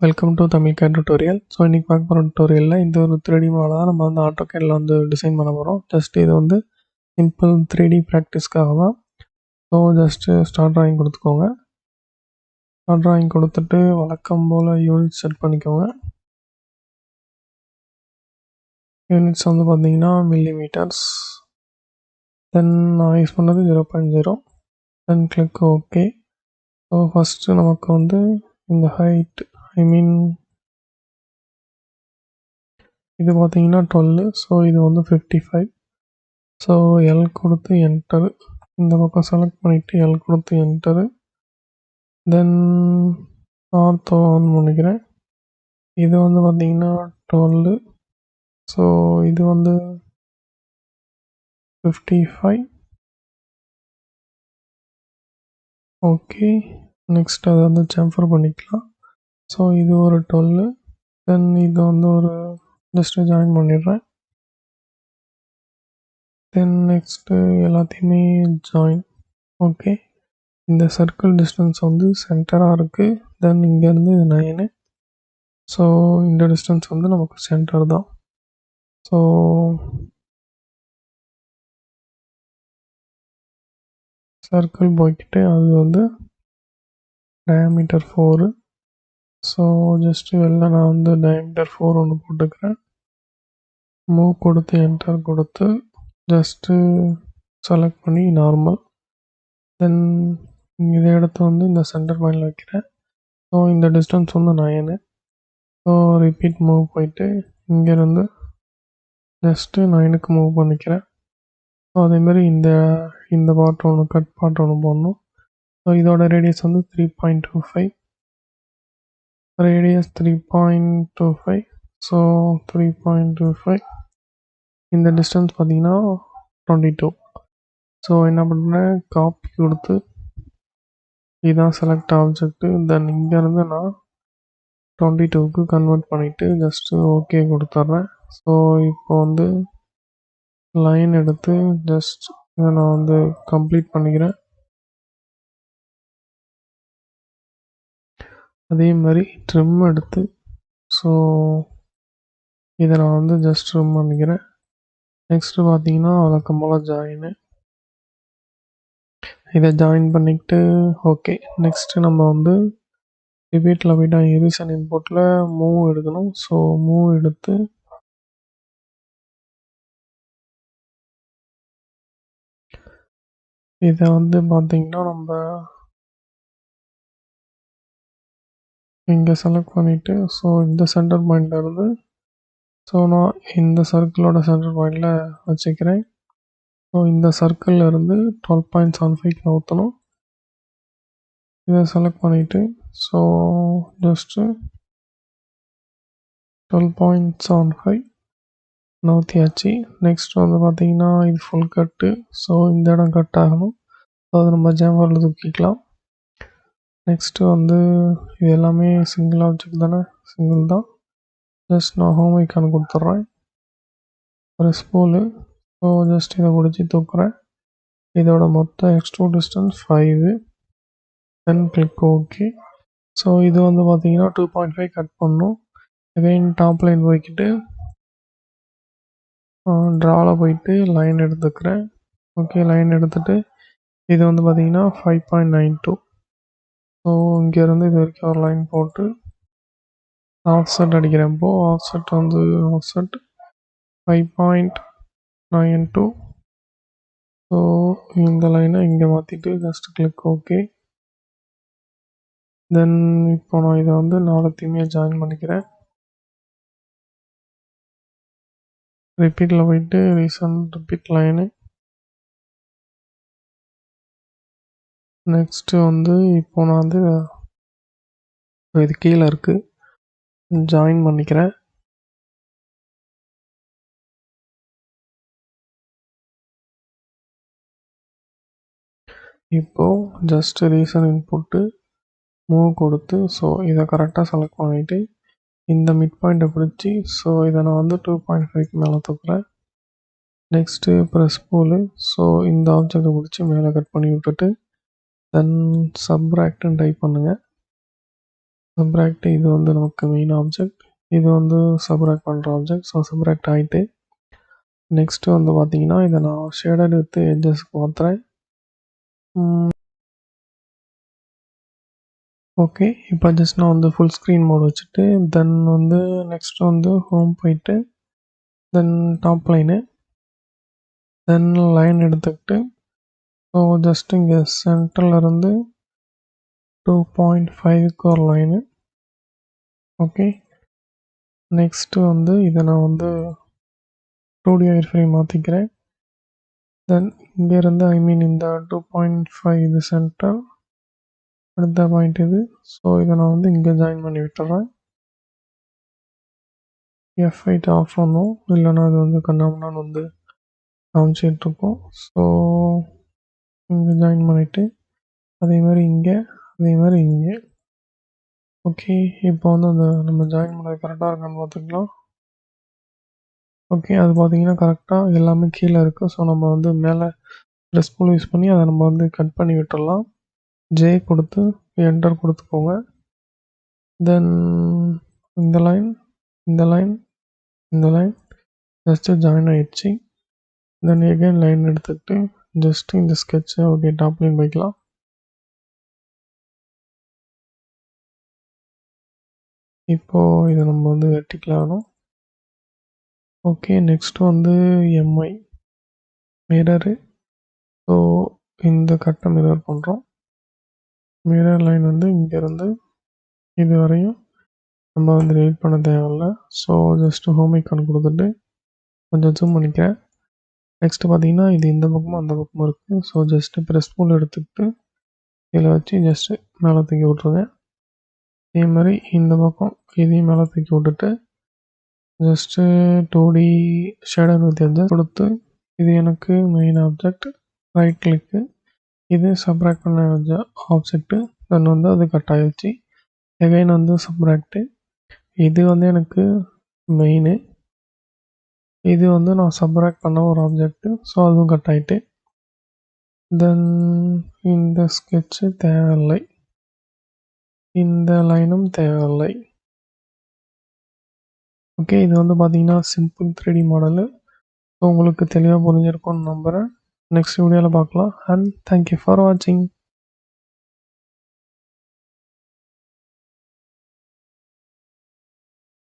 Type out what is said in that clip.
Welcome to தமிழ்காட் tutorial. So இன்றைக்கி பார்க்க போகிற டுட்டோரியலில் இந்த ஒரு 3D மாடல் தான் நம்ம வந்து ஆட்டோகேடில் வந்து டிசைன் பண்ண போகிறோம். ஜஸ்ட் இது வந்து சிம்பிள் 3D ப்ராக்டிஸ்க்காக தான். ஸோ ஜஸ்ட்டு ஸ்டார்ட் ட்ராயிங் கொடுத்துக்கோங்க. ஸ்டார்ட் ட்ராயிங் கொடுத்துட்டு வழக்கம் போல் யூனிட் செட் பண்ணிக்கோங்க. யூனிட்ஸ் வந்து பார்த்திங்கன்னா மில்லிமீட்டர்ஸ். தென் நான் யூஸ் பண்ணது 0.0. தென் கிளிக் ஓகே. ஸோ ஃபஸ்ட்டு நமக்கு வந்து இந்த ஹைட் இது பார்த்தீங்கன்னா 12. ஸோ இது வந்து 55. ஸோ எல் கொடுத்து என்டரு. இந்த பக்கம் செலக்ட் பண்ணிவிட்டு எல் கொடுத்து என்டரு. தென் ஆர்த்தோ ஆன் பண்ணிக்கிறேன். இது வந்து பார்த்தீங்கன்னா 12. ஸோ இது வந்து 55. ஓகே, நெக்ஸ்ட் அதை வந்து சேம்பர் பண்ணிக்கலாம். ஸோ இது ஒரு 12. தென் இது வந்து ஒரு ஜஸ்ட்டு ஜாயின் பண்ணிடுறேன். தென் நெக்ஸ்ட்டு எல்லாத்தையுமே ஜாயின். ஓகே, இந்த சர்க்கிள் டிஸ்டன்ஸ் வந்து சென்டராக இருக்குது. தென் இங்கேருந்து இது 9. ஸோ இந்த டிஸ்டன்ஸ் வந்து நமக்கு சென்டர் தான். ஸோ சர்க்கிள் போய்கிட்டு அது வந்து டயாமீட்டர் 4. ஸோ ஜஸ்ட்டு வெளில நான் வந்து டயாமீட்டர் 4 ஒன்று போட்டுக்கிறேன். மூவ் கொடுத்து என்டர் கொடுத்து ஜஸ்ட்டு செலக்ட் பண்ணி நார்மல். தென் இதை எடுத்து வந்து இந்த சென்டர் பாயிண்டில் வைக்கிறேன். ஸோ இந்த டிஸ்டன்ஸ் வந்து 9. ஸோ ரிப்பீட் மூவ் போயிட்டு இங்கேருந்து ஜஸ்ட்டு 9க்கு மூவ் பண்ணிக்கிறேன். ஸோ அதேமாதிரி இந்த பார்ட் ஒன்று கட் பார்ட் ஒன்று போடணும். ஸோ இதோட ரேடியஸ் வந்து 3.25. ரேடியஸ் 3.25. ஸோ 3.25. இந்த டிஸ்டன்ஸ் பார்த்திங்கன்னா 22. ஸோ என்ன பண்ணுறேன், காப்பி கொடுத்து இதுதான் செலக்ட் ஆப்ஜெக்ட்டு. தென் இங்கேருந்து நான் 22க்கு கன்வெர்ட் பண்ணிவிட்டு ஜஸ்ட்டு ஓகே கொடுத்துட்றேன். ஸோ இப்போ வந்து லைன் எடுத்து ஜஸ்ட் இதை நான் வந்து கம்ப்ளீட் பண்ணிக்கிறேன். அதே மாதிரி ட்ரிம் எடுத்து ஸோ இதை நான் வந்து ஜஸ்ட் ட்ரிம் பண்ணிக்கிறேன். நெக்ஸ்ட்டு பார்த்தீங்கன்னா வழக்கம் போல் ஜாயின்னு. இதை ஜாயின் பண்ணிக்கிட்டு ஓகே. நெக்ஸ்ட்டு நம்ம வந்து ரிப்பீட்டில் போய்ட்டு எடிஷன் இன்புட்டில் மூவ் எடுக்கணும். ஸோ மூவ் எடுத்து இதை வந்து பார்த்திங்கன்னா நம்ம இங்கே செலக்ட் பண்ணிவிட்டு ஸோ இந்த சென்டர் பாயிண்டில் இருந்து ஸோ நான் இந்த சர்க்கிளோட சென்டர் பாயிண்டில் வச்சுக்கிறேன். ஸோ இந்த சர்க்கிளில் இருந்து 12.75 நவுற்றணும். இதை செலக்ட் பண்ணிவிட்டு ஸோ ஜஸ்ட்டு 12.75 நவுத்தியாச்சு. நெக்ஸ்ட் வந்து பார்த்திங்கன்னா இது ஃபுல் கட்டு. ஸோ இந்த இடம் கட் ஆகணும். ஸோ அதை நம்ம ஜாம்பரில் தூக்கிக்கலாம். நெக்ஸ்ட்டு வந்து இது எல்லாமே சிங்கிள் ஆப்ஜெக்ட் தானே, சிங்கிள் தான். ஜஸ்ட் நான் ஹோம் ஐக்கான் கொடுத்துட்றேன். ஒரு ஸ்பூலு. ஸோ ஜஸ்ட் இதை பிடிச்சி தூக்குறேன். இதோட மொத்த எக்ஸ்ட்ரூட் டிஸ்டன்ஸ் 5. தென் கிளிக் ஓகே. ஸோ இது வந்து பார்த்திங்கன்னா 2.5 கட் பண்ணணும். அகைன் டாப் லைன் போய்கிட்டு ட்ராவில் போயிட்டு லைன் எடுத்துக்கிறேன். ஓகே, லைன் எடுத்துகிட்டு இது வந்து பார்த்திங்கன்னா 5.92. ஸோ இங்கேருந்து இது வரைக்கும் ஒரு லைன் போட்டு ஆஃப்செட் அடிக்கிறேன். இப்போது ஆஃப்செட் வந்து ஆஃப்செட் 5.92. ஸோ இந்த லைனை இங்கே மாற்றிட்டு ஜஸ்ட் கிளிக் ஓகே. தென் இப்போ நான் இதை வந்து நாலுத்தையுமே ஜாயின் பண்ணிக்கிறேன். ரிப்பீட்டில் போயிட்டு ரிப்பீட் லைனு. நெக்ஸ்ட்டு வந்து இப்போ நான் வந்து இது கீழே இருக்குது ஜாயின் பண்ணிக்கிறேன். இப்போது ஜஸ்ட் ரீசன் இன்புட்டு மூவ் கொடுத்து ஸோ இதை கரெக்டாக செலக்ட் பண்ணிவிட்டு இந்த மிட் பாயிண்ட்டை பிடிச்சி ஸோ இதை நான் வந்து 2.5க்கு மேலே தூக்குறேன். நெக்ஸ்ட்டு ப்ரெஸ் பூலு. ஸோ இந்த ஆப்ஜெக்டை பிடிச்சி மேலே கட் பண்ணி விட்டுட்டு தென் சப்ராக்ட்னு டைப் பண்ணுங்கள். சப்ராக்ட் இது வந்து நமக்கு மெயின் ஆப்ஜெக்ட், இது வந்து சப்ராக்ட் பண்ணுற ஆப்ஜெக்ட். ஸோ சப்ராக்ட் ஆகிட்டு நெக்ஸ்ட்டு வந்து பார்த்தீங்கன்னா இதை நான் ஷேடட் வித் எட்ஜஸ்க்கு மாற்றுறேன். ஓகே, இப்போ ஜஸ்ட் நான் வந்து ஃபுல் ஸ்க்ரீன் மோட் வச்சுட்டு தென் வந்து நெக்ஸ்ட் வந்து ஹோம் போயிட்டு தென் டாப் லைனு தென் லைன் எடுத்துக்கிட்டு ஸோ ஜஸ்ட் இங்கே சென்டர்லேருந்து 2.5க்கு ஒரு லைனு. ஓகே, நெக்ஸ்ட்டு வந்து இதை நான் வந்து 2D ஒயர்ஃப்ரேம் மாற்றிக்கிறேன். தென் இங்கேருந்து இந்த 2.5 இது சென்டர், அடுத்த பாயிண்ட் இது. ஸோ இதை நான் வந்து இங்கே ஜாயின் பண்ணி விட்டுறேன். F8 ஆஃப் பண்ணும், இல்லைனா அது வந்து கண்ணாமண்ணான்னு வந்து காமிச்சிட்ருக்கோம். ஸோ இங்கே ஜாயின் பண்ணிவிட்டு அதே மாதிரி இங்கே, அதே மாதிரி இங்கே. ஓகே, இப்போ வந்து அந்த நம்ம ஜாயின் பண்ணது கரெக்டாக இருக்கான்னு பார்த்துக்கலாம். ஓகே, அது பார்த்தீங்கன்னா கரெக்டாக எல்லாமே கீழே இருக்குது. ஸோ நம்ம வந்து மேலே ப்ரெஸ் டூல் யூஸ் பண்ணி அதை நம்ம வந்து கட் பண்ணி விட்டுடலாம். ஜே கொடுத்து என்டர் கொடுத்துக்கோங்க. தென் இந்த லைன், இந்த லைன், இந்த லைன் ஜஸ்ட்டு ஜாயின் ஆகிடுச்சு. தென் எகைன் லைன் எடுத்துக்கிட்டு ஜஸ்ட்டு இந்த ஸ்கெட்சை ஓகே டாப் லைன் வைக்கலாம். இப்போது இதை நம்ம வந்து வெர்டிக்கல் ஆகணும். ஓகே, நெக்ஸ்ட்டு வந்து எம்ஐ மிரரு. ஸோ இந்த கட்டை மிரர் பண்ணுறோம். மிரர் லைன் வந்து இங்கேருந்து இது வரையும் நம்ம வந்து எடிட் பண்ண தேவையில்லை. ஸோ ஜஸ்ட்டு ஹோம் ஐக்கான் கொடுத்துட்டு கொஞ்சம் ஜூம் பண்ணிக்கிறேன். நெக்ஸ்ட்டு பார்த்தீங்கன்னா இது இந்த பக்கமும் அந்த பக்கமும் இருக்குது. ஸோ ஜஸ்ட்டு ப்ரெஸ் டூல் எடுத்துக்கிட்டு இதில் வச்சு ஜஸ்ட்டு மேலே தூக்கி விட்ருங்க. அதே மாதிரி இந்த பக்கம் இதையும் மேலே தூக்கி விட்டுட்டு just 2D shader with edges கொடுத்து இது எனக்கு மெயின் ஆப்ஜெக்ட், ரைட் கிளிக்கு, இது சப்ராக்ட் பண்ண ஆப்ஜெக்ட்டு. தென் வந்து அது கட் ஆகிடுச்சு. எகைன் வந்து சப்ராக்ட்டு, இது வந்து எனக்கு மெயினு, இது வந்து நான் சப்ராக்ட் பண்ண ஒரு ஆப்ஜெக்ட்டு. ஸோ அதுவும் கட் ஆகிட்டு தென் இந்த ஸ்கெட்சு தேவையில்லை, இந்த லைனும் தேவையில்லை. ஓகே, இது வந்து பார்த்தீங்கன்னா சிம்பிள் 3D மாடலு. ஸோ உங்களுக்கு தெளிவாக புரிஞ்சிருக்கும்னு நம்புகிறேன். நெக்ஸ்ட் வீடியோவில் பார்க்கலாம். அண்ட் தேங்க்யூ ஃபார் வாட்சிங்.